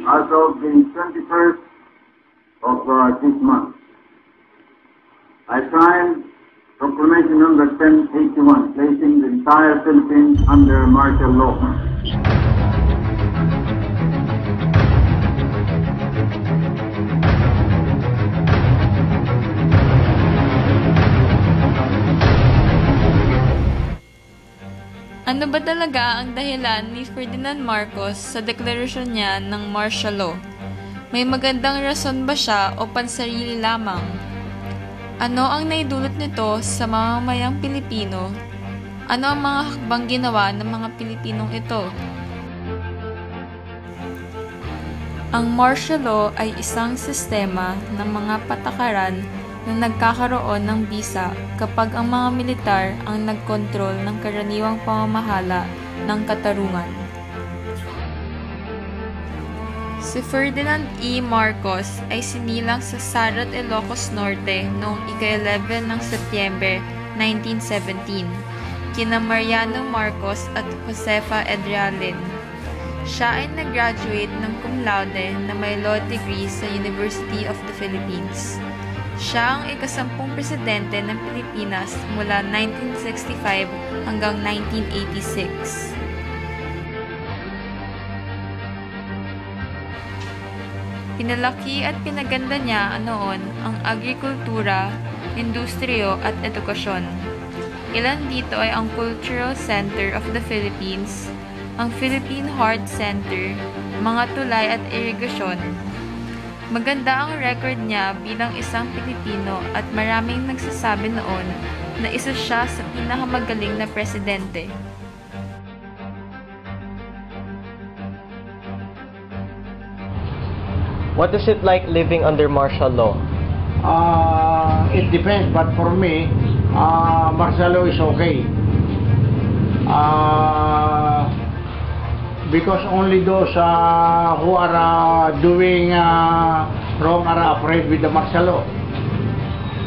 as of the 21st of this month. I signed Proclamation number 1081, placing the entire Philippines under martial law. Ano ba talaga ang dahilan ni Ferdinand Marcos sa deklarasyon niya ng martial law? May magandang rason ba siya o pansarili lamang? Ano ang naidulot nito sa mamamayang Pilipino? Ano ang mga hakbang ginawa ng mga Pilipinong ito? Ang martial law ay isang sistema ng mga patakaran na nagkakaroon ng bisa kapag ang mga militar ang nagkontrol ng karaniwang pamamahala ng katarungan. Si Ferdinand E. Marcos ay sinilang sa Sarat, Ilocos Norte noong ika-11 ng Setyembre 1917, kina Mariano Marcos at Josefa Edrealin. Siya ay nag-graduate ng cum laude na may law degree sa University of the Philippines. Siya ang ika-10 presidente ng Pilipinas mula 1965 hanggang 1986. Pinalaki at pinaganda niya noon ang agrikultura, industriyo at edukasyon. Ilan dito ay ang Cultural Center of the Philippines, ang Philippine Heart Center, mga tulay at irigasyon. Maganda ang record niya bilang isang Pilipino at maraming nagsasabi noon na isa siya sa pinakamagaling na presidente. What is it like living under martial law? It depends, but for me, martial law is okay. Because only those who are doing wrong are afraid with the martial law.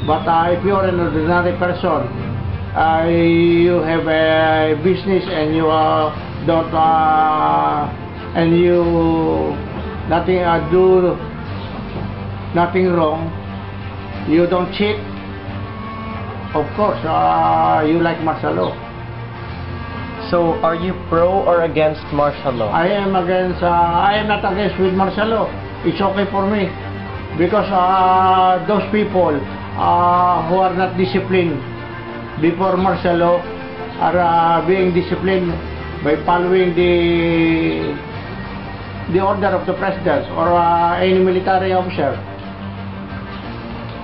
But if you are an ordinary person, you have a business and you don't and you do nothing wrong, you don't cheat, of course you like martial law. So, are you pro or against martial law? I am not against with martial law. It's okay for me because those people who are not disciplined before martial law are being disciplined by following the order of the president or any military officer.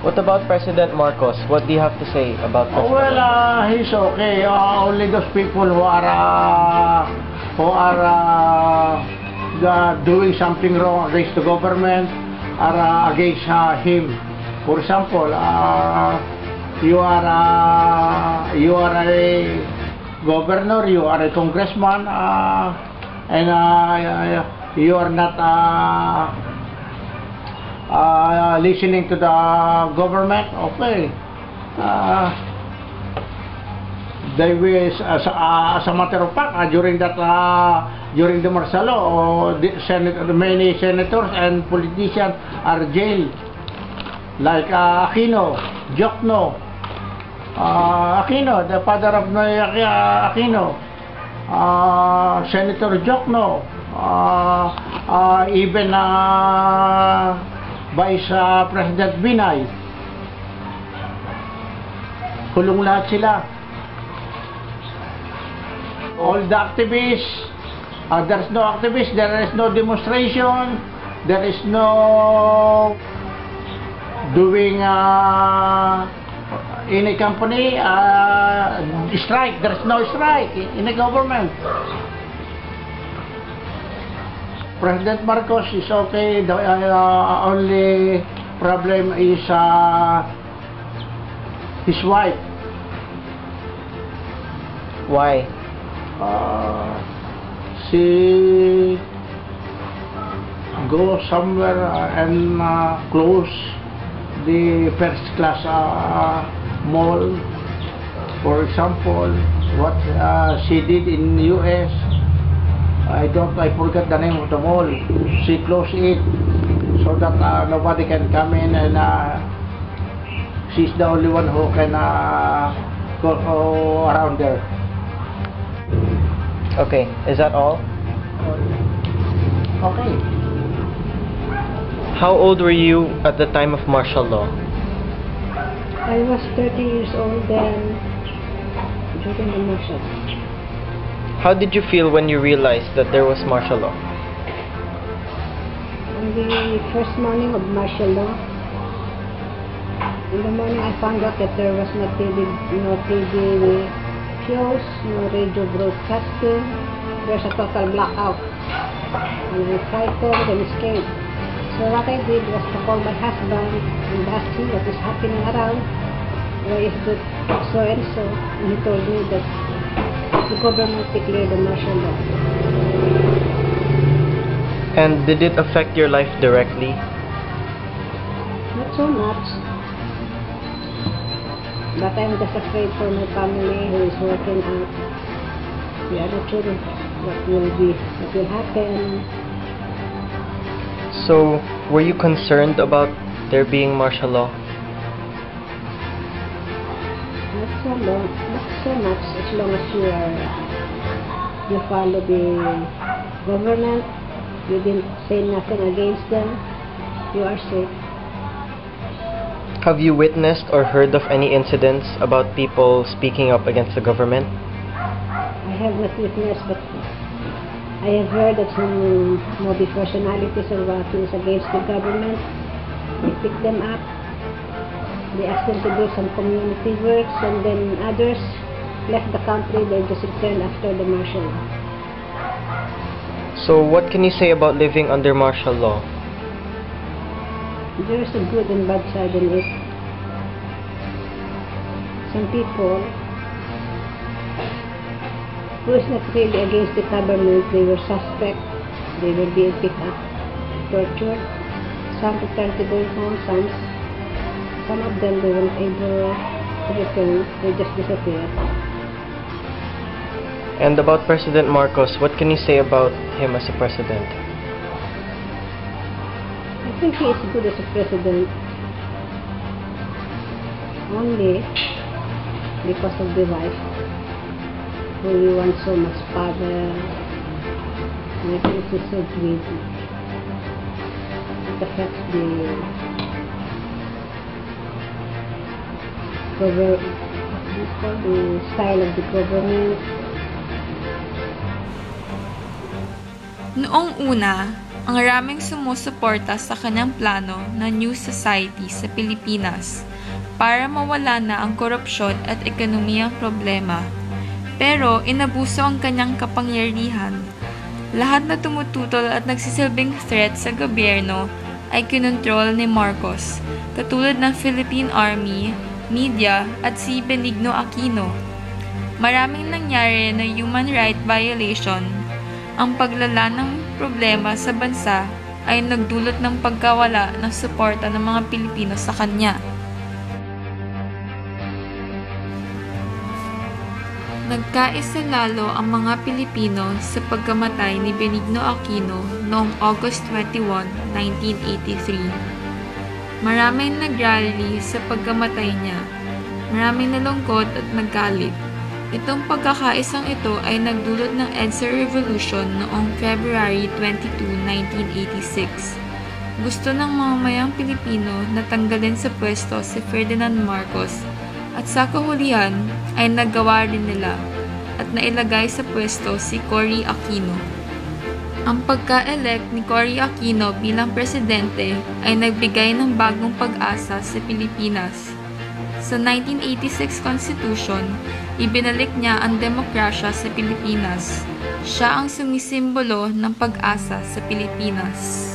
What about President Marcos? What do you have to say about President Well, he's okay. Only those people who are doing something wrong against the government are against him. For example, you are a governor, you are a congressman, and you are not listening to the government. Okay, they will, as a matter of fact, during the martial law, many senators and politicians are jailed, like Aquino, Jokno, Aquino, the father of Aquino, Senator Jokno, even Vice President Binay. Kulong lahat sila. All the activists, there's no activists, there is no demonstration, there is no doing in a company strike. There is no strike in the government. President Marcos is okay. The only problem is his wife. Why? She go somewhere and close the first class mall. For example, what she did in US, I forgot the name of the mall. She closed it so that nobody can come in, and she's the only one who can go around there. Okay, is that all? Okay. How old were you at the time of martial law? I was 30 years old then during the martial. How did you feel when you realized that there was martial law? On the first morning of martial law, in the morning I found out that there was no TV shows, no radio broadcasting. There's a total blackout. And I frightened and scared. So what I did was to call my husband and ask him what is happening around. Why is it so and so? And he told me that the government declared the martial law. And did it affect your life directly? Not so much. But I'm just afraid for my family who is working out. We are not sure what will happen. So, were you concerned about there being martial law? Not so much, as long as you follow the government, you didn't say nothing against them, you are safe. Have you witnessed or heard of any incidents about people speaking up against the government? I have not witnessed, but I have heard that some movie personalities are working against the government. They pick them up. They ask them to do some community works, and then others left the country. They just returned after the martial law. So, what can you say about living under martial law? There is a good and bad side in it. Some people who is not really against the government, they were suspect, they were being picked up, tortured. Some returned to their home, some of them they weren't able to return, they just disappeared. And about President Marcos, what can you say about him as a president? I think he is good as a president only because of the wife, who he wants so much power. I think he's so greedy. It affects the style of the government. Noong una, ang raming sumusuporta sa kanyang plano na New Society sa Pilipinas para mawala na ang korupsyon at ekonomiyang problema. Pero inabuso ang kanyang kapangyarihan. Lahat na tumututol at nagsisilbing threat sa gobyerno ay kinontrol ni Marcos, katulad ng Philippine Army, media at si Benigno Aquino. Maraming nangyari na human right violation. Ang paglala ng problema sa bansa ay nagdulot ng pagkawala ng suporta ng mga Pilipino sa kanya. Nagkaisa lalo ang mga Pilipino sa pagkamatay ni Benigno Aquino noong August 21, 1983. Maraming nagrally sa pagkamatay niya. Maraming nalungkot at naggalit. Itong pagkakaisang ito ay nagdulot ng EDSA Revolution noong February 22, 1986. Gusto ng mamamayang Pilipino na tanggalin sa pwesto si Ferdinand Marcos at sa kahulihan ay nagawa rin nila at nailagay sa pwesto si Cory Aquino. Ang pagka-elect ni Cory Aquino bilang presidente ay nagbigay ng bagong pag-asa sa Pilipinas. Sa 1986 Constitution, ibinalik niya ang demokrasya sa Pilipinas. Siya ang sumisimbolo ng pag-asa sa Pilipinas.